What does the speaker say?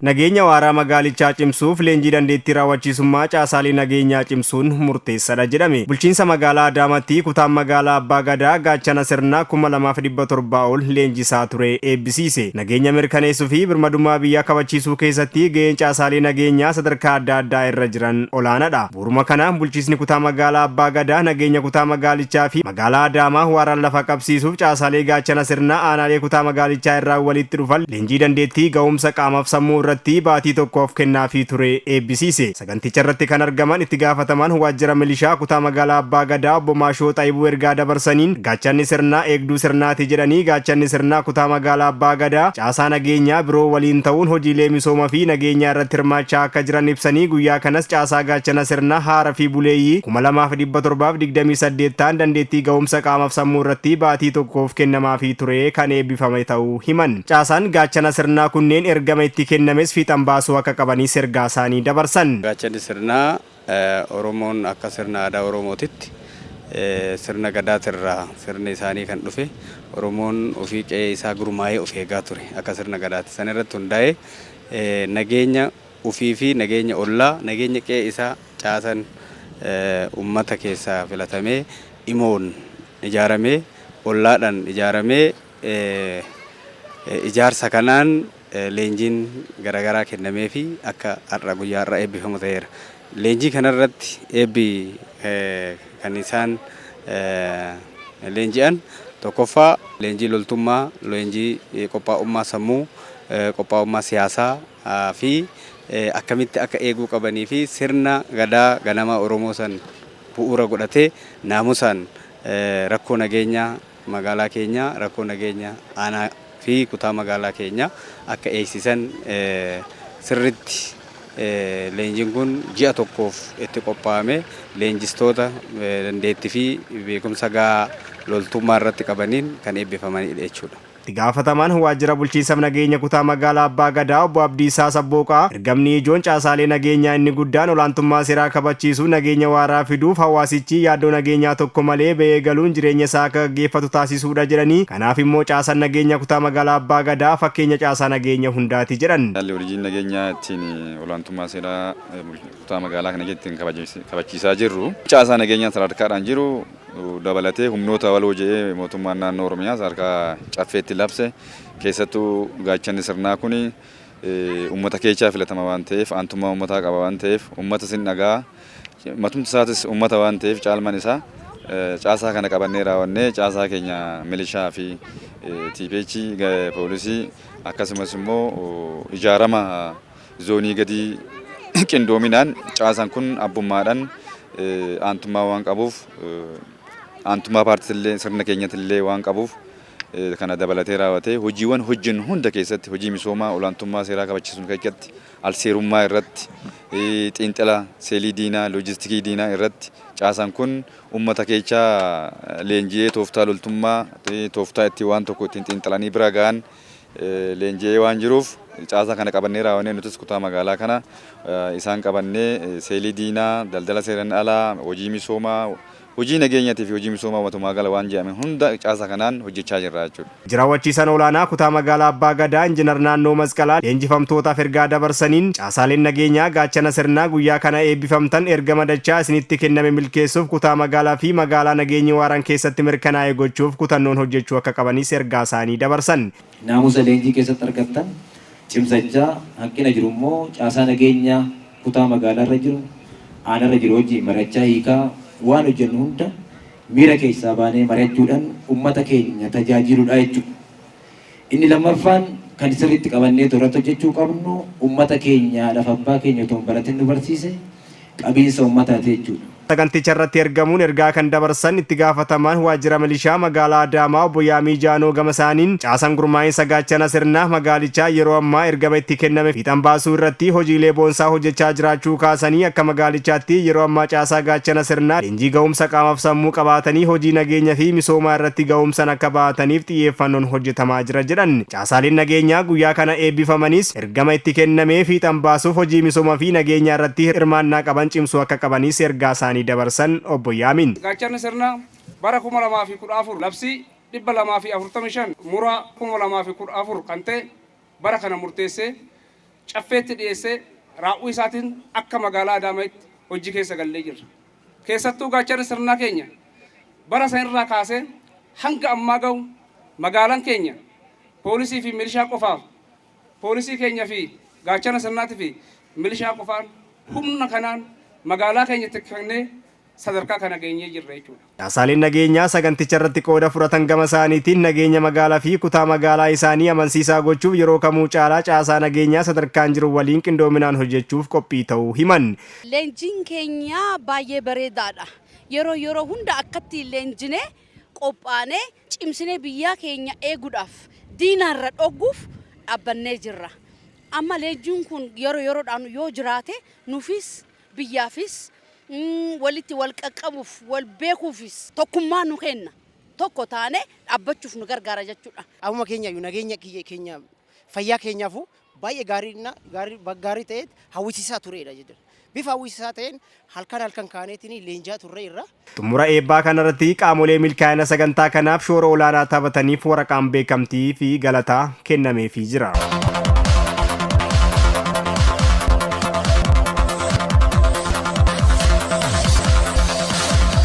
Nageenya waaraa magaalichaa cimsuuf leenjii dandeettii raawwachiisummaa caasaalee nageenyaa cimsuun murteessaadha jedhame. Bulchiinsa magaalaa Adaamaatti kutaan magaalaa Abbaa Gadaa gaachana sirnaa 2700 ol leenjisaa ture eebbisiise. Nageenya mirkaneessuu fi birmadummaa biyyaa kabachiisuu keessatti gaheen caasaalee nageenyaa sadarkaa adda addaa irra jiran olaanaadha. Bu'uuruma kanaan bulchiinsi kutaa magaalaa Abbaa Gadaa nageenya kutaa magaalichaa fi magaalaa Adaamaa waaraan lafa qabsiisuuf caasaalee gaachana sirnaa aanaalee kutaa magaalichaa irraa walitti dhufan leenjii dandeettii ga'umsa qaamaaf sammuu irratti baatii tokkoof kennaafii ture eebbisiise. Saganticha irratti kan argaman itti gaafataman waajjira milishaa kutaa magaalaa Abbaa Gadaa obbo Maashoo Xaayibuu ergaa dabarsaniin gaachanni sirnaa eegduu sirnaati jedhanii gaachanni sirnaa kutaa magaalaa Abbaa Gadaa caasaa nageenyaa biroo waliin ta'uun hojiilee misoomaa fi nageenyaa irratti hirmaachaa akka jiran ibsanii guyyaa kanas caasaa gaachana sirnaa haara fi buleeyyii 2728 ta'an dandeettii ga'umsa qaamaaf sammuu irratti baatii tokkoof kennamaafii ture kan eebbifame ta'uu himan. Caasaan gaachana sirnaa kunneen ergama itti kennames fiixan baasuu akka qabanii ergaa isaanii dabarsan. Gaachanni sirnaa Oromoon akka sirna aadaa Oromootitti sirna gadaatirraa sirni isaanii kan dhufe Oromoon ofii qe'ee isaa gurmaa'ee of eegaa ture akka sirna gadaati. San irratti hundaa'ee nageenya ofii fi nageenya ollaa nageenya qe'ee isaa caasan uummata keessaa filatamee imoon ijaaramee ollaadhaan ijaaramee ijaarsa kanaan leenjiin garaagaraa kennamee fi akka har'a guyyaa har'a eebbifamu ta'eera. Leenjii kanarratti eebbi kan isaan leenji'an tokkoffaa leenjii loltummaa, leenjii qophaa'ummaa sammuu, qophaa'ummaa siyaasaa fi akkamitti akka eeguu qabanii fi sirna gadaa ganama Oromoo san bu'uura godhatee naamusaan rakkoo nageenyaa magaalaa keenyaa, rakkoo nageenyaa aanaa fi kutaa magaalaa keenya akka eegsisan sirritti leenjiin kun ji'a tokkoof itti qophaa'ame leenjistoota dandeettii fi beekumsa gahaa loltummaa irratti qabaniin kan eebbifamanidha jechuudha. Itti gaafatamaan waajjira bulchiinsa nageenya kutaa magaalaa Abbaa Gadaa obbo Abdiisaa Sabbooqaa ergamni ijoon caasaalee nageenyaa inni guddaan olaantummaa seeraa kabachiisuu nageenya waaraa fiduuf hawaasichi yaaddoo nageenyaa tokko malee ba'ee galuun jireenya isaa akka gaggeeffatu taasisuudha jedhanii kanaaf immoo caasaan nageenya kutaa magaalaa Abbaa Gadaa fakkeenya caasaa nageenya hundaati jedhan. Haalli hojiin nageenyaa ittiin olaantummaa seeraa kutaa magaalaa kana ittiin kabachiisaa jirru caasaa nageenyaa sadarkaadhaan jiru dabalatee humnoota waloo jedhee mootummaan naannoo Oromiyaa sadarkaa caffeetti labse keessattuu gaachanni sirnaa kun uummata keessaa filatama waan ta'eef aantummaa uummataa qaba waan ta'eef uummata sin dhagaa matumti isaatis uummata waan ta'eef caalman isaa caasaa kana qabannee raawwannee caasaa keenya milishaa fi TPH poolisii akkasumas immoo ijaarama zoonii gadii qindoominaan caasaan kun abbummaadhaan aantummaa waan qabuuf aantummaa paartiilee sirna keenyatillee waan qabuuf kana dabalatee raawwatee hojiiwwan hojjennu hunda keessatti hojii misoomaa olaantummaa seeraa kabachiisuun keessatti alseerummaa irratti xiinxala seelii diinaa loojistikii diinaa irratti caasaan kun uummata keessaa leenji'ee tooftaa loltummaa tooftaa itti waan tokko ittiin xiinxalanii bira ga'an leenji'ee waan jiruuf caasaa kana qabannee raawwannee nutis kutaa magaalaa kana isaan qabannee seelii diinaa daldala seeraan alaa hojii misoomaa hojii nageenyaatii fi hojii misoomaa uummatumaa gala waan jedhame hunda caasaa kanaan hojjechaa jirra jechuudha. Jiraawwachiisan olaanaa kutaa magaalaa Abbaa Gadaa Injiinar Naannoo Masqalaa leenjifamtootaaf ergaa dabarsaniin caasaaleen nageenyaa gaachana sirnaa guyyaa kana eebbifamtan ergama dachaa isinitti kenname milkeessuuf kutaa magaalaa fi magaalaa nageenyi waaraan keessatti mirkanaa'e gochuuf kutannoon hojjechuu akka qabanis ergaa isaanii dabarsan. Naamusa leenjii keessatti argattan cimsachaa hanqina jiru immoo caasaa nageenyaa kutaa magaalaa irra jiru aanarra jiru hojii marachaa hiikaa waan hojjennu hunda miira keessaa baanee mari'achuudhaan uummata keenya tajaajiluudha jechuudha. Inni lammaffaan kan sirriitti qabannee toorata hojjechuu qabnu uummata keenya lafa abbaa keenya otoo hin baratin nu barsiise qabiinsa uummataati jechuudha. Saganticha irratti ergamuun ergaa kan dabarsan itti gaafatamaan waajjira milishaa magaalaa Adaamaa obbo Yaamii Jaanoo gama isaaniin caasaan gurmaa'insa gaachana sirnaa magaalichaa yeroo ammaa ergama itti kenname fiixan baasuu irratti hojiilee boonsaa hojjechaa jiraachuu kaasanii akka magaalichaatti yeroo ammaa caasaa gaachana sirnaa leenjii ga'umsa qaamaaf sammuu qabaatanii hojii nageenya fi misoomaa irratti ga'umsan akka baataniif xiyyeeffannoon hojjetamaa jira jedhan. Caasaaleen nageenyaa guyyaa kana eebbifamanis ergama itti kennamee fiixan baasuuf hojii misoomaa fi nageenyaa irratti hirmaannaa qaban cimsuu akka qabanis ergaa isaanii dabarsan obbo Yaamin. Gaachanni sirnaa bara 2014 labsii 245 muraa 2014 kan ta'e bara kana murteessee caffeetti dhiyeessee raawwii isaatiin akka magaalaa Adaamaatti hojii keessa gallee jirra. Keessattuu gaachana sirnaa keenya bara sanirraa kaasee hanga ammaa ga'u magaalaan keenya poolisii fi milishaa qofaaf poolisii keenya fi gaachana sirnaatii fi milishaa qofaan humna kanaan magaalaa keenya tiksannee sadarkaa kana geenyee jirra jechuudha. Caasaaleen nageenyaa saganticha irratti qooda fudhatan gama isaaniitiin nageenya magaalaa fi kutaa magaalaa isaanii amansiisaa gochuuf yeroo kamuu caalaa caasaa nageenyaa sadarkaan jiru waliin qindoominaan hojjechuuf qophii ta'uu himan. Leenjiin keenya baay'ee bareedaadha. Yeroo hunda akkatti leenjinee qophaanee cimsinee biyyaa keenya eeguudhaaf diinarra dhogguuf dhaabbannee jirra. Amma leenjiin kun yeroodhaan yoo jiraate nuufis biyyaafis walitti wal qaqqabuuf wal beekuufis tokkummaa nu kenna tokko taane dhaabbachuuf nu gargaara jechuudha. Amma keenya nageenya keenya fayyaa keenyaaf baay'ee gaarii ta'e hawwisiisaa turedha jechuudha. Bifa hawwisiisaa ta'een halkan kaaneetiin leenjaa turre irra. Xumura eebbaa kanarratti qaamolee milkaa'ina sagantaa kanaaf shoora olaanaa taphataniif waraqaan beekamtii fi galataa kennameefii jira.